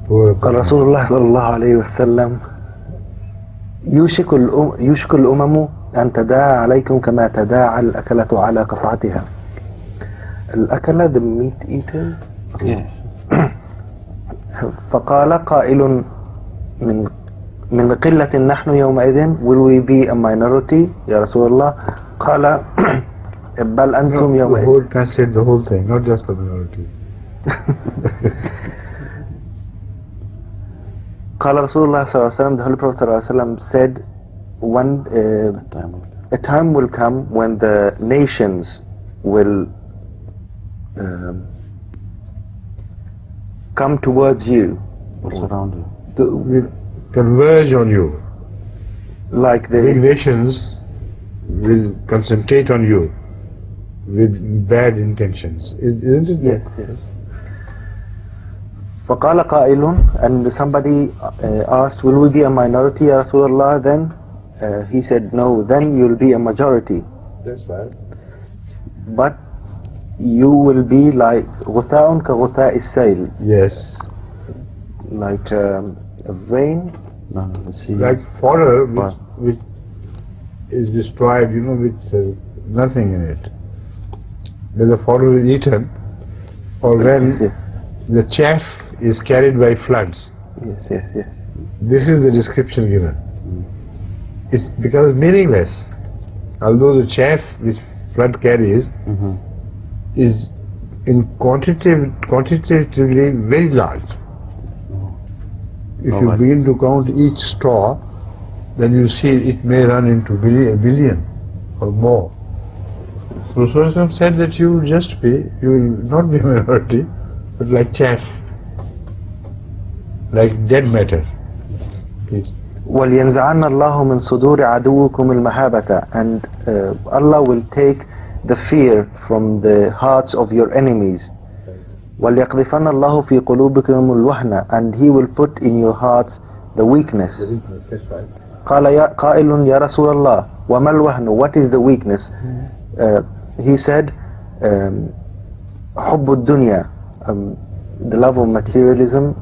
قال رسول الله صلى الله عليه وسلم يوشك الأمم أن تداعى عليكم كما تداعى الأكلة على قصعتها. الأكلة, the meat eaters. فقال قائل من قلة نحن يومئذ, will we be a minority يا رسول الله؟ قال بل أنتم يومئذ. Translate the whole thing, not just the minority. قال رسول الله صلى الله عليه وسلم, the Holy Prophet صلى الله عليه وسلم said, a time will come when the nations will come towards you, Or surround you. Will converge on you. like Big the nations will concentrate on you with bad intentions. Isn't it? yes, yes. فقال قائل, and somebody asked, will we be a minority يا رسول الله? Then he said, no, then you'll be a majority, That's right. but you will be like غثاء كغثاء السيل, Yes. like a rain. No, see. Like fodder which is destroyed, with nothing in it. When the fodder is eaten, or when Yes, the chaff is carried by floods. yes, yes, yes. This is the description given. It becomes meaningless. Although the chaff which flood carries is in quantitatively very large. If you begin to count each straw, then you see it may run into a billion or more. So Rasulullah said that you will not be a minority, but like chaff, like dead matter. Please. وَلْيَنْزَعَنَّ اللَّهُ مِنْ صُدُورِ عَدُوِّكُمُ الْمَهَابَةَ, and Allah will take the fear from the hearts of your enemies. وَلْيَقْذِفَنَّ اللَّهُ فِي قُلُوبِكُمُ الْوَهْنَ, and He will put in your hearts the weakness. قَالَ قَائِلٌ يَا رَسُولَ اللَّهِ وَمَا الْوَهْنُ, what is the weakness? He said, حُبُّ الدُّنْيَا, the love of materialism,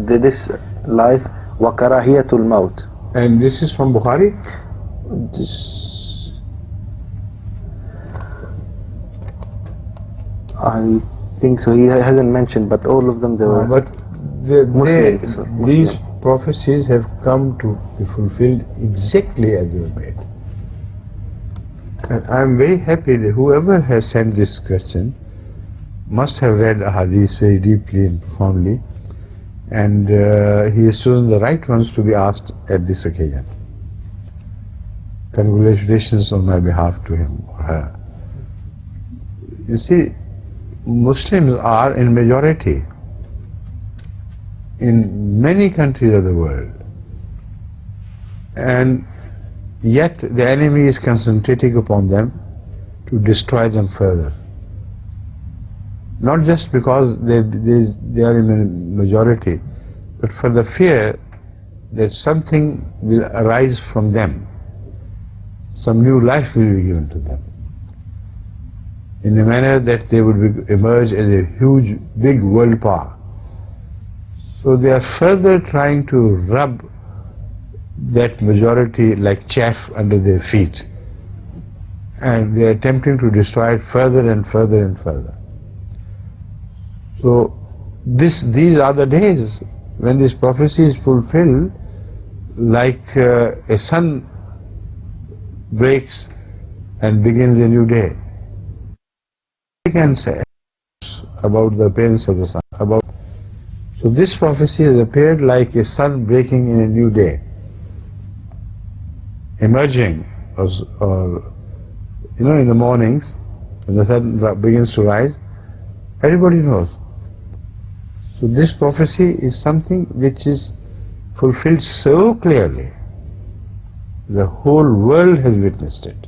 this life, وَكَرَاهِيَةُ الْمَوْتِ. And this is from Bukhari? I think so. He hasn't mentioned, but all of them, they were But Muslims. these prophecies have come to be fulfilled exactly as they were made. And I am very happy that whoever has sent this question must have read a hadith very deeply and profoundly, and he has chosen the right ones to be asked at this occasion. Congratulations on my behalf to him or her. You see, Muslims are in majority in many countries of the world, and yet the enemy is concentrating upon them to destroy them further. Not just because they are in a majority, but for the fear that something will arise from them, some new life will be given to them, in the manner that they would emerge as a huge, big world power. So they are further trying to rub that majority like chaff under their feet, and they are attempting to destroy it further and further and further. So these are the days when this prophecy is fulfilled, like a sun breaks and begins a new day. We can say about the appearance of the sun. So this prophecy has appeared like a sun breaking in a new day, emerging, or in the mornings when the sun begins to rise. Everybody knows. So this prophecy is something which is fulfilled so clearly. The whole world has witnessed it.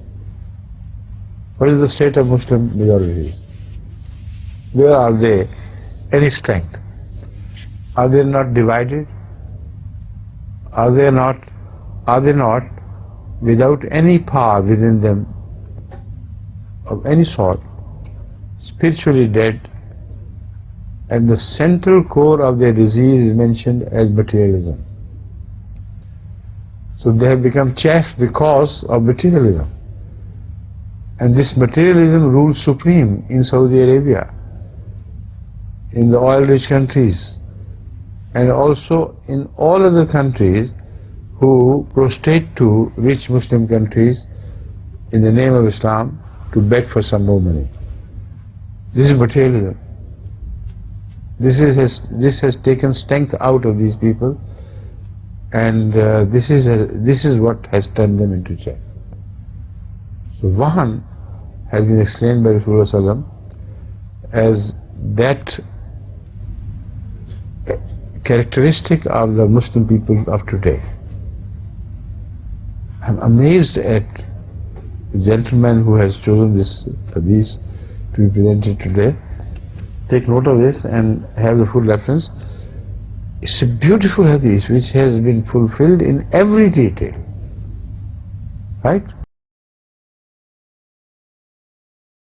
What is the state of Muslim majority? Where are they? Any strength? Are they not divided? Are they not without any power within them of any sort, spiritually dead and the central core of their disease is mentioned as materialism. So they have become chaff because of materialism. And this materialism rules supreme in Saudi Arabia, in the oil-rich countries, and also in all other countries who prostrate to rich Muslim countries in the name of Islam to beg for some more money. This is materialism. This has taken strength out of these people, and this is what has turned them into chaff. So Wahan has been explained by Rasulullah as that characteristic of the Muslim people of today. I'm amazed at the gentleman who has chosen this hadith to be presented today. Take note of this and have the full reference. It's a beautiful hadith which has been fulfilled in every detail. Right?